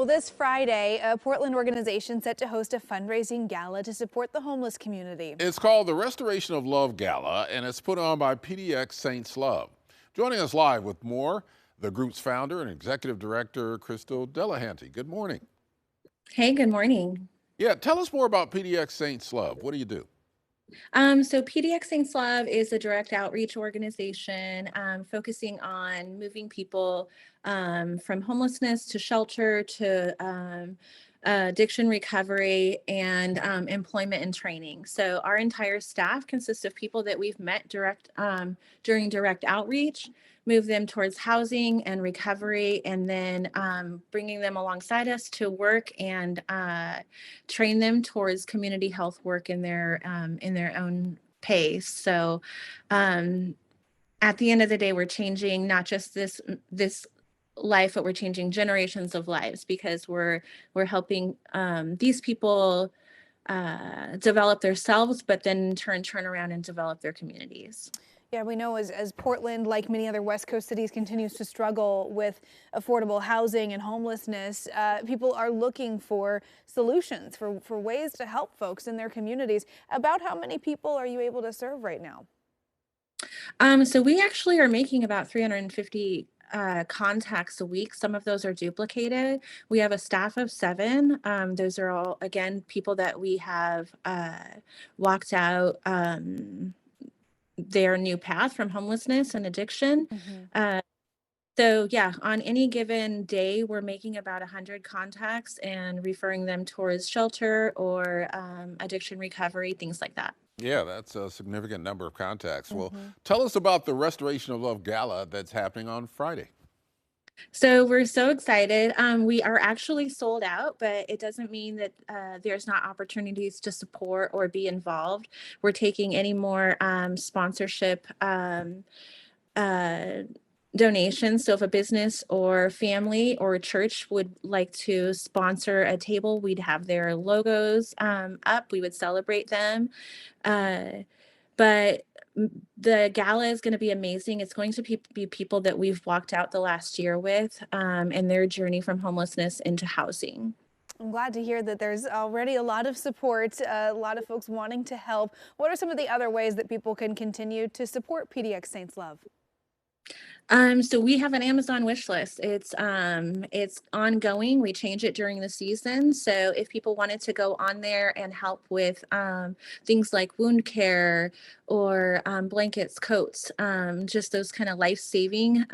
Well, this Friday, a Portland organization set to host a fundraising gala to support the homeless community. It's called the Restoration of Love Gala, and it's put on by PDX Saints Love. Joining us live with more, the group's founder and executive director, Crystal Delahanty. Good morning. Hey, good morning. Yeah, tell us more about PDX Saints Love. What do you do? So PDX Saints Love is a direct outreach organization focusing on moving people from homelessness to shelter to addiction recovery and employment and training. So our entire staff consists of people that we've met during direct outreach, move them towards housing and recovery, and then bringing them alongside us to work and train them towards community health work in their own pace. So at the end of the day, we're changing not just this life, but we're changing generations of lives because we're helping these people develop themselves, but then in turn around and develop their communities. Yeah, we know as Portland, like many other West Coast cities, continues to struggle with affordable housing and homelessness, people are looking for solutions, for ways to help folks in their communities. About how many people are you able to serve right now? So we actually are making about 350 contacts a week. Some of those are duplicated. We have a staff of 7. Those are all, again, people that we have walked out their new path from homelessness and addiction. Uh, so yeah, on any given day, we're making about 100 contacts and referring them towards shelter or addiction recovery, things like that. Yeah, that's a significant number of contacts. Well, tell us about the Restoration of Love Gala that's happening on Friday. So we're so excited. We are actually sold out, but it doesn't mean that there's not opportunities to support or be involved. We're taking any more sponsorship uh, donations. So if a business or family or a church would like to sponsor a table, we'd have their logos up. We would celebrate them. Uh, but the gala is going to be amazing. It's going to be people that we've walked out the last year with and their journey from homelessness into housing. I'm glad to hear that there's already a lot of support, a lot of folks wanting to help. What are some of the other ways that people can continue to support PDX Saints Love? So we have an Amazon wish list. It's ongoing. We change it during the season. So if people wanted to go on there and help with things like wound care or blankets, coats, just those kind of life-saving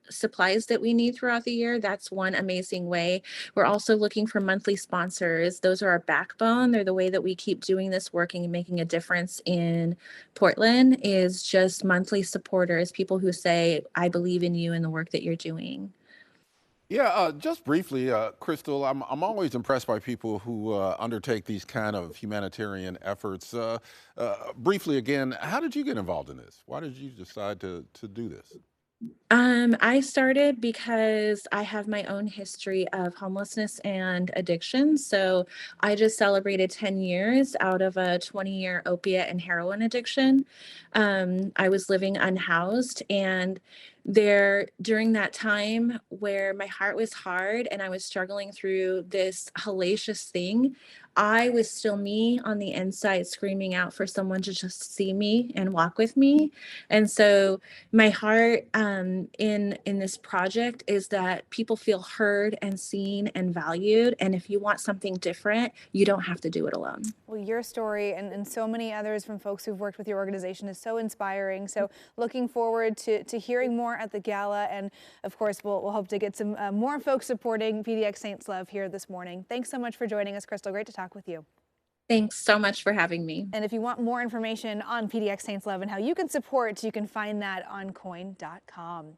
supplies that we need throughout the year, that's one amazing way. We're also looking for monthly sponsors. Those are our backbone. They're the way that we keep doing this, working and making a difference in Portland, is just monthly supporters, people who say, I believe in you and the work that you're doing. Yeah, just briefly, Crystal, I'm always impressed by people who undertake these kind of humanitarian efforts. Briefly again, how did you get involved in this? Why did you decide to do this? I started because I have my own history of homelessness and addiction. So I just celebrated 10 years out of a 20-year opiate and heroin addiction. I was living unhoused, and there during that time where my heart was hard and I was struggling through this hellacious thing, I was still me on the inside, screaming out for someone to just see me and walk with me. And so my heart in this project is that people feel heard and seen and valued, and if you want something different, you don't have to do it alone. Well, your story and so many others from folks who've worked with your organization is so inspiring. So looking forward to hearing more at the gala. And of course, we'll hope to get some more folks supporting PDX Saints Love here this morning. Thanks so much for joining us, Crystal. Great to talk with you. Thanks so much for having me. And if you want more information on PDX Saints Love and how you can support, you can find that on coin.com.